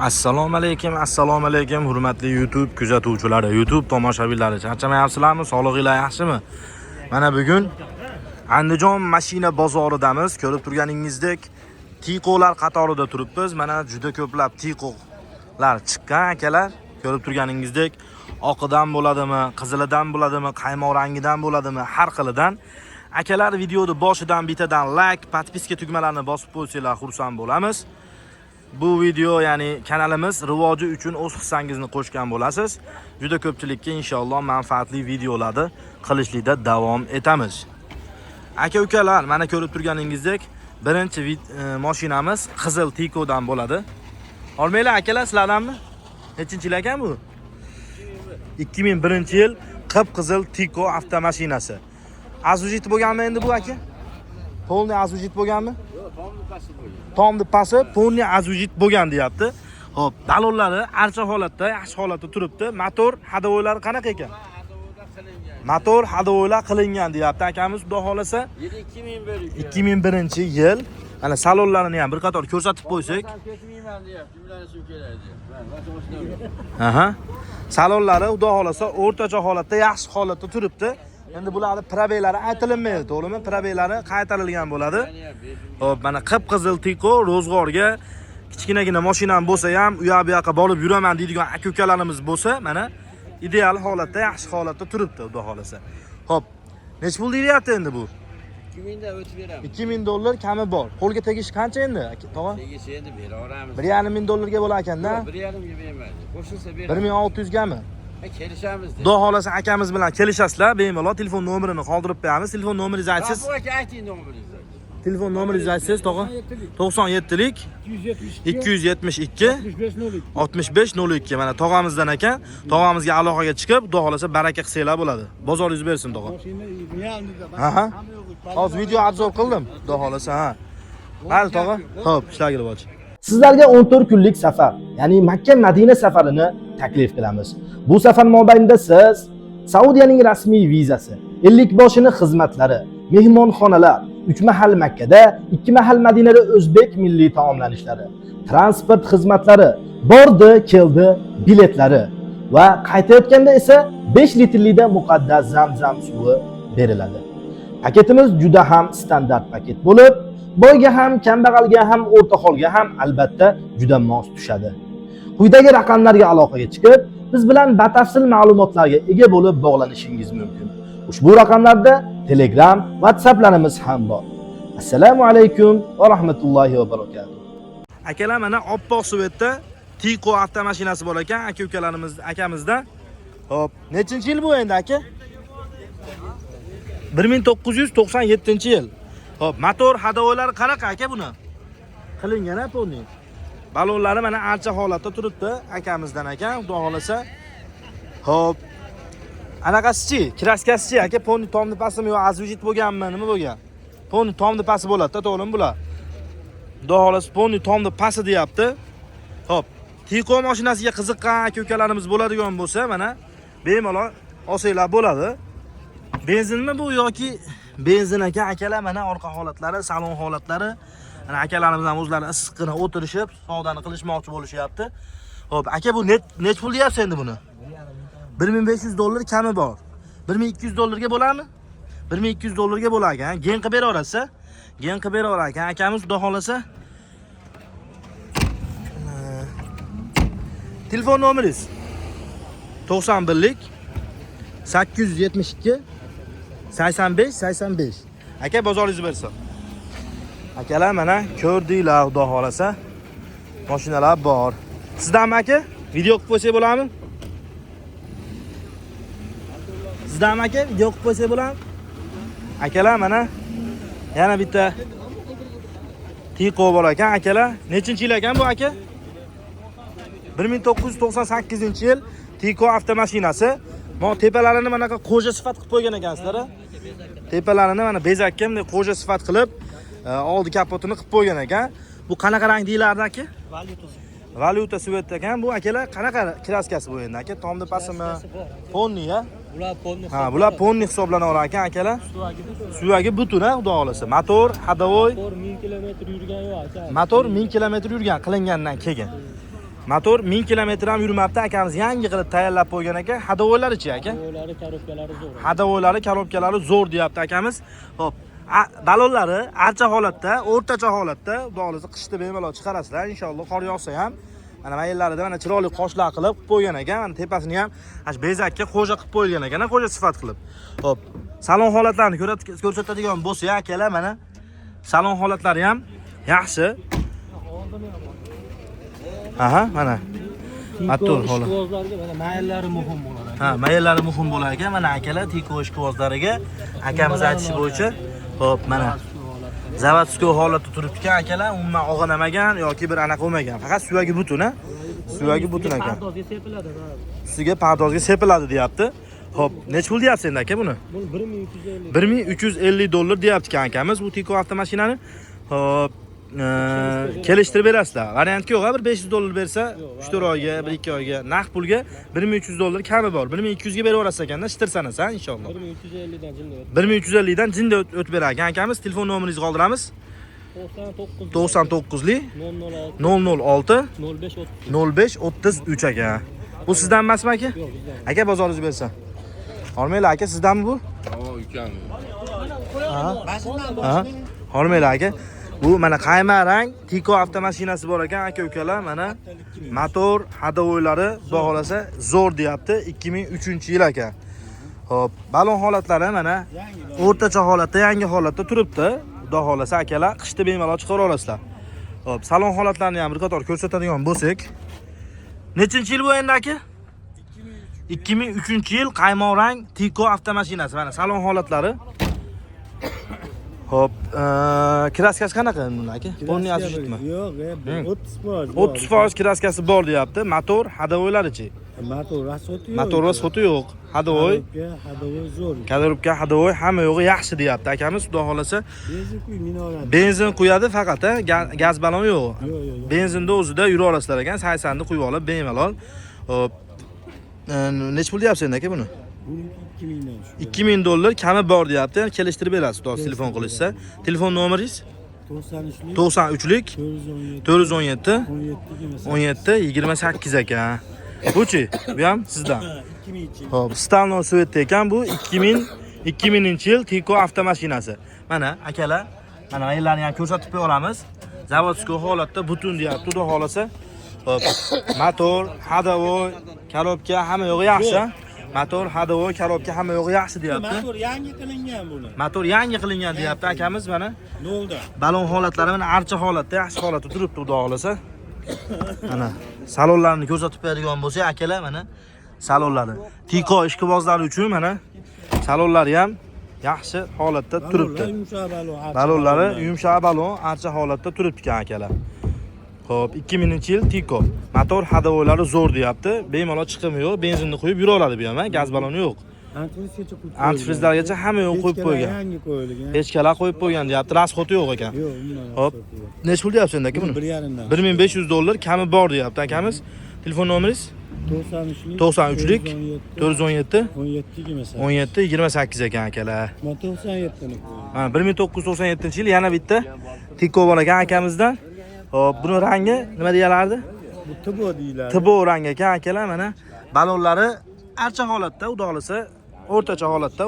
Assalomu alaykum hurmatli YouTube kuzatuvchilari, YouTube tomoshabinlari. Charchamayapsizlarmi? Sog'lig'inglar yaxshimi? Mana bugun Andijon mashina bozoridamiz. Ko'rib turganingizdek, Tico'lar qatorida turibmiz. Mana juda ko'plab Tico'lar chiqqan akalar. Ko'rib turganingizdek, oqidan bo'ladimi, qizilidan bo'ladimi, qaymoq rangidan bo'ladimi, har xilidan. Akalar, videoni boshidan bitadan like, podpiska tugmalarini bosib qo'ysanglar xursand bo'lamiz. Bu video ya'ni kanalimiz rivoji uchun o'z hissangizni qo'shgan bo'lasiz. Juda ko'pchilikka inshaalloh manfaatli videolarni qilishlikda davom etamiz. Aka-ukalar, mana ko'rib turganingizdek, birinchi mashinamiz qizil Tico'dan bo'ladi. Olmaylar akalar, sizlardanmi? Nechinchi yil ekan bu? 2001-yil qip-qizil Tico avtomashinasi. Azujit bo'lganmi endi bu aka? Polni azujit bo'lganmi? Tomni pasi polni azujit bo'lgan deyapti. Xo'p, balonlari archa holatda, yaxshi holatda turibdi. Motor hadovoylari qanaqa ekan? Motor hadovoylar qilingan deyapti akamiz, xudo xolasa. 2001-yil. Mana salonlarini ham bir qator ko'rsatib qo'ysak. Aha. Salonlari xudo xolasa o'rtacha holatda, yaxshi holatda turibdi. Endi bularning probeylari aytilinmaydi, to'g'rimi? Probeylari qaytarilgan bo'ladi. Xo'p, mana qip-qizil Tico ro'zg'orga kichkinagina mashinam bo'lsa ham, u yoqqa borib yuraman deydigan aka-ukalarimiz bo'lsa, mana ideal holatda, yaxshi holatda turibdi, xudo xolasa. Xo'p, nech pul deyapti endi bu? 2000 dan o'tib beramiz. 2000 dollar kami bor. Qo'lga tegish qancha endi, tog'a? Tegishi endi bera olamiz. 1,5 dollarga bo'lar ekanda? 1,5 ga bermaydi. Qo'shilsa beramiz. 1600 gami? Kelishamiz. Xudo xolasa akamiz bilan kelishasizlar, bemalol telefon nomerini qoldirib qo'yamiz. Telefon nomeringizni aytasiz. Bu aka ayting nomeringizni. Telefon nomeringizni aytsangiz, tog'a. 97lik 272 6502. Mana tog'amizdan ekan. Tog'amizga aloqaga chiqib, xudo xolasa baraka qilsanglar bo'ladi. Bozoringiz bersin, tog'a. Aha. Hozir video obzor qildim, xudo xolasa, ha. Mayli, tog'a. Xo'p, ishlarga bosh. Sizlarga 14 kunlik safar, ya'ni Makka Madina safarini taklif qilamiz. Bu safar mobaynida siz Saudiyaning rasmiy vizasi, 50 boshini xizmatlari, mehmonxonalar, 3 mahal Makkada, 2 mahal Madinada o'zbek milliy taomlanishlari, transport xizmatlari, bordi, keldi, biletlari va qaytayotganda esa 5 litrlikda muqaddas Zamzam suvi beriladi. Paketimiz juda ham standart paket bo'lib, boyga ham, kambag'alga ham, o'rtaholga ham albatta juda mos tushadi. Quyidagi raqamlarga aloqaga chiqib, biz bilan batafsil ma'lumotlarga ega bo'lib bog'lanishingiz mumkin. Ushbu raqamlarda Telegram, WhatsApplarimiz ham bor. Assalomu alaykum va rahmatullohi va barakatuh. Akalar, mana oppoq suvetda Tico avtomashinasi bor ekan, aka-ukalarimiz, akamizda. Hop, nechinchi yil bu endi aka? 1997-yil. Hop, motor hadovoylari qanaqa aka buni? Qilingan ponni. Balonlari mana archa holatda turibdi, akamizdan ekan, xudo xolasa. Hop. Anaqasi-chi, kraskasi-chi, aka ponni tomni pasimi yo azujit bo'lganmi, nima bo'lgan? Ponni tomni pasi bo'ladi-da, to'g'rimi bular? Xudo xolasa ponni tomni pasi deyapti. Hop. Tico mashinasiga qiziqqan aka-ukalarimiz bo'ladigan bo'lsa, mana bemalol olsanglar bo'ladi. Benzinmi bu yoki benzin ekan akalar, mana orqa holatlari, salon holatlari. Mana akalarimiz ham o'zlari issiqqina o'tirishib, savdoni qilishmoqchi bo'lishyapti. Xo'p, aka bu nech pul deyapsiz endi buni? 1500 dollar kami bor. 1200 dollarga bo'ladimi? 1200 dollarga bo'lar ekan. Gen qilib bera olasiz? Gen qilib bera olar ekan akamiz, xudo xolasa. Telefon nomeringiz 91lik 872 85. Aka, bozoringiz bersin. Akalar, mana ko'rdinglar, xudo xolasa. Mashinalar bor. Sizdanmi aka? Video qilib qo'ysak bo'ladimi? Sizdanmi aka? Video qilib qo'ysak bo'ladimi? Akalar, mana yana bitta Tico bor ekan, akalar. Nechinchi yil ekan bu aka? 1998-yil Tico avtomashinasi. Mana tepalarini mana qo'ja sifat qilib qo'ygan ekansizlar. Tepalarini mana bezakka bunday qo'ja sifat qilib, oldi kapotini qilib qo'ygan ekan. Bu qanaqa rang deylardi aka? Valyuta svet ekan. Bu akalar qanaqa kraskasi bu endi aka? Tomni pasimi? Ponni ya? Bular ponni. Ha, bular ponni hisoblanaverar ekan akalar. Suvagi butun, xudo xolasa. Motor, hadovoy. Motor 1000 km yurgan yo'q aka. Motor 1000 km yurgan, qilingandan keyin. Motor 1000 kilometr ham yurmabdi, akamiz yangi qilib tayyorlab qo'ygan ekan. Hadovoylari-chi aka? Hadovoylari, korobkalari zo'r. Hadovoylari, korobkalari zo'r deyapti akamiz. Xo'p, balonlari archa holatda, o'rtacha holatda, xudo xolasa qishda bemalol chiqarasizlar inshaalloh. Qor yog'sa ham mana mayillarida mana chiroyli qoshlar qilib qo'ygan ekan. Mana tepasini ham bezakka qo'ja qilib qo'yilgan ekan, qo'ja sifat qilib. Xo'p, salon holatlarini ko'rsatadigan bo'lsa, akalar mana salon holatlari ham yaxshi. Aha, mana. Motor holat. Ishqibozlarga mana mayllari muhim bo'ladi. Ha, mayllari muhim bo'lar ekan. Mana akalar tiko ishqibozlariga akamiz aytishi bo'yicha, xo'p, mana zavodskiy holatda turibdi ekan akalar, umuman og'anamagan yoki bir anaqa bo'lmagan. Faqat suyagi butun, ha? Suyagi butun ekan. Pardozga sepiladi. Ustiga pardozga sepiladi deyapti. Xo'p, nech pul deyapsiz endi aka buni? Bu 1350. 1350 dollar deyapti ekan akamiz bu tiko avtomashinani. Xo'p, kelishtirib berasizlar. Variantki yo'q, bir 500 dollar bersa, 3-4 oyga, 1-2 oyga naqd pulga 1300 dollar kami bor. 1200 ga berib ekanda, ishtirsanasiz, ha, inshaalloh. 1350 dan jinda o'tdi. 1350 dan jinda o'tib berar ekan akamiz. Telefon nomeringizni qoldiramiz. 99 lik 006 05 33 aka. Bu sizdan emasmi aka? Yo'q, bizdan. Aka bozoringizni bersa. Hormaylar aka, sizdanmi bu? Ukam. Ha? Hormaylar aka. Bu mana qayma rang tiko avtomashinasi bor ekan aka-ukalar. Mana motor hadovoylari xudo xolasa zo'r deyapti. 2003-yil aka. Xo'p, balon holatlari mana o'rtacha holatda, yangi holatda turibdi. Xudo xolasa akalar qishda bemalol chiqara olasizlar. Xo'p, salon holatlarini ham bir qator ko'rsatadigan bo'lsak, nechinchi yil bu endi aka? 2003-yil qaymoq rang tiko avtomashinasi. Mana salon holatlari. Hop, kraskasi qanaqa buni aka? Buni yozishibmi? Yo'q, 30%. 30% kraskasi bor deyapti. Motor hadovoylarichi? Motor rasoti yo'q. Motor rasoti yo'q. Hadovoy, hadovoy zo'r. kadrobka, hadovoy hamma yo'g'i yaxshi deyapti akamiz. Xudo xolasa Benzin quy minoradi. benzin quyadi faqat, gaz balon yo'q. Yo'q. Benzinda o'zida yura olasizlar ekan, 80 ni quyib olib bemalol. Hop. Nech pul deyapsiz endi aka buni? Buni 2000 dan shu. 2000 dollar kami bor deyapti. Kelishtirib berasiz, xudo telefon qilishsa. Telefon nomeringiz 93 93lik 417 417 17 17 28 ekan. Buchi? Bu ham sizdan. 2000. Xo'p, Stalno Svetda ekan bu 2000-yil Tiko avtomashinasi. Mana akalar, mana aylarni ham ko'rsatib qo'yamiz. Zavodskiy holatda butun deyapti, xudo xolasa. Xo'p, motor, hadovoy, korobka hamma yo'g'i yaxshi. Motor, hadovoy, korobka hamma yo'g'i yaxshi deyapti. Motor yangi qilingan buni. Motor yangi qilingan deyapti akamiz mana. Nolda. Balon holatlari mana archa holatda, yaxshi holatda turibdi, xudo xolasa. Mana salonlarni ko'rsatib beradigan bo'lsa, akalar mana salonlari. Tiko ishqibozlari uchun mana salonlari ham yaxshi holatda turibdi. Balonlari yumshoq balon, archa holatda turibdi ekan akalar. Xo'p, 2000-yil Tiko. Motor hadovoylari zo'r deyapti. Bemalol chiqimi yo'q, benzinni quyib yura oladi bu ham, gaz baloni yo'q. Antifrizgacha qo'yib. Antifrizlargacha hamma yo'q qo'yib qo'ygan. Yangi qo'yilgan. Pechkalar qo'yib qo'ygan deyapti, rasxoti yo'q ekan. Yo'q, umuman. Hop. Nech pul deyapsiz endi aka buni? 1.5 dan. 1500 dollar kami bor deyapti akamiz. Telefon nomeringiz 93lik 417 17 28 ekan akalar. 97 ni. Ha, 1997-yil yana bitta Tiko bor ekan akamizdan. Hop, buni rangi nima deyalardi? Bu Tibo deyiladi. Tibo rang ekan akalar, mana balonlari archa holatda, xudo xolasa o'rtacha holatda,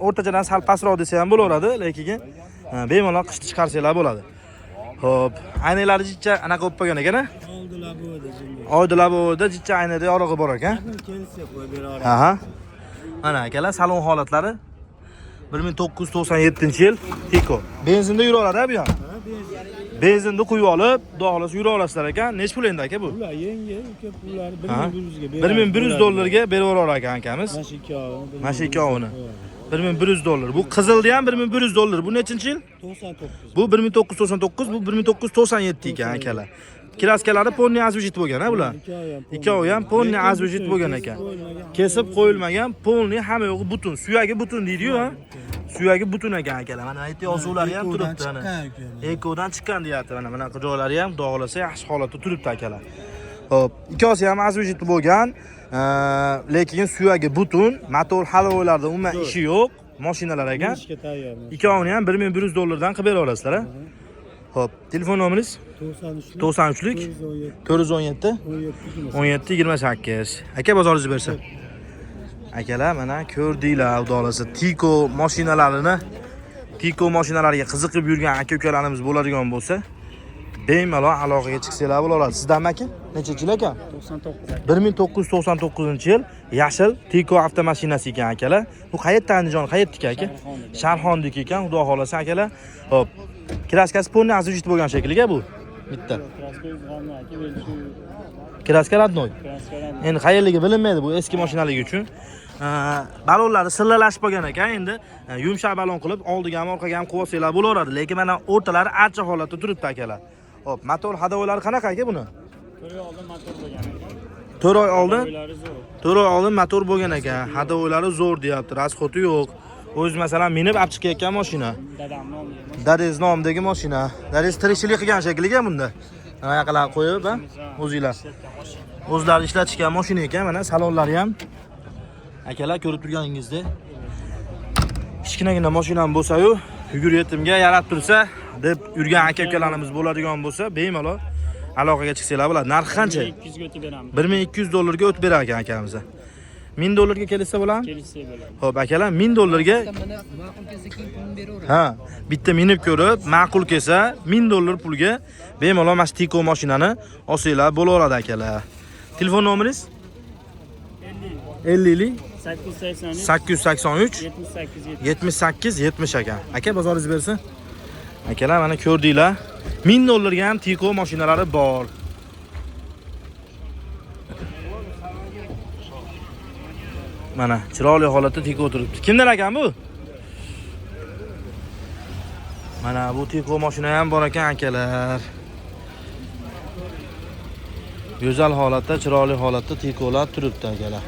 o'rtachadan sal pastroq desa ham bo'laveradi, lekin bemalol qishda chiqarsanglar bo'ladi. Hop, aynaklari jicha anaqa bo'lib qolgan ekan, a? Oydilabovda jicha aynada yorug'i bor ekan. Kelsa qo'yib beraveradi. Aha. Mana akalar salon holatlari 1997-yil Tiko. Benzinda yura oladi bu ham. Benzinni quyib olib, xudo xolasa yura olasizlar ekan. Nech pul endi aka bu? Ular yangi uka pullari 1100 ga 1100 dollarga berib yurar ekan akamiz. Mana shu ikkovini. 1100 dollar. Bu qizilda ham 1100 dollar. Bu nechinchi yil? 99. Bu 1999, bu 1997 ekan akalar. Kraskalari ponni azvijit bo'lgan, ha bular. Ikkovi ham ponni azvijit bo'lgan ekan. Kesib qo'yilmagan, ponni hamma yo'g'i butun, suyagi butun deydi-yu, ha. Suyagi butun ekan akalar. Mana aytdi yozuvlari ham turibdi ana. Ekodan chiqqan deyapti. Mana bunaqa joylari ham xudo xolasa yaxshi holatda turibdi akalar. Xo'p, ikkosi ham azvijit bo'lgan, lekin suyagi butun, motor hadovoylarda umuman ishi yo'q, mashinalar ekan. Ikkovini ham 1100 dollardan qilib bera olasizlar, ha. Xo'p, telefon nomeringiz 93 93lik 417 17 28. Aka bozoringiz bersa. Akalar mana ko'rdinglar, xudoolasa Tiko mashinalarini, Tiko mashinalariga qiziqib yurgan aka-ukalarimiz bo'ladigan bo'lsa, bemalol aloqaga chiqsanglar bo'laveradi. Sizdanmi aka? Necha yil aka? 1999-yil yashil Tiko avtomashinasi ekan akalar. Bu qayerda Andijon, qayerdiki aka? Sharxondiki ekan, xudo xolasa akalar. Xo'p. Kraskasi polni azujit bo'lgan shekliga bu. Bitta. Kraska radnoy. Endi qayerligi bilinmaydi bu eski mashinaligi uchun. Balonlari sillalashib qolgan ekan. Endi yumshoq balon qilib oldiga ham orqaga ham qo'ysalar bo'laveradi. Lekin mana o'rtalari archa holatda turibdi akalar. Xo'p, motor hadovolari qanaqa aka buni? 4 oy oldin 4 oy oldin motor bo'lgan ekan. Hadovolari zo'r deyapti, rasxoti yo'q. O'zi masalan minib olib chiqayotgan mashina. Dadangiz nomidagi mashina. Dadangiz tirikchilik qilgan shekliga bunda. Mana yoqalar qo'yib, o'zinglar. O'zlari ishlatishgan mashina ekan, mana salonlari ham akalar ko'rib turganingizdek. Kichkinagina mashinam bo'lsa-yu, yuguryetimga yarab tursa deb yurgan aka-ukalarimiz bo'ladigan bo'lsa, bemalol aloqaga chiqsanglar bo'ladi. Narxi qancha? 1200 ga o'tib beramiz. 1200 dollarga o'tib berar ekan akamiz. 1000 dollarga kelsa bo'ladimi? Kelishsa bo'ladi. Xo'p, akalar 1000 dollarga ha, bitta minib ko'rib, ma'qul kelsa 1000 dollar pulga bemalol mana Tiko mashinani olsanglar bo'laveradi akalar. Telefon nomeringiz? 50 883 78 70 aka. Aka bozoringiz bersin. Akalar mana ko'rdinglar. 1000 dollarga ham Tiko mashinalari bor. Mana chiroyli holatda Tiko turibdi. Kimdan ekan bu? Mana bu Tiko mashina ham bor ekan akalar. Go'zal holatda, chiroyli holatda Tikolar turibdi akalar.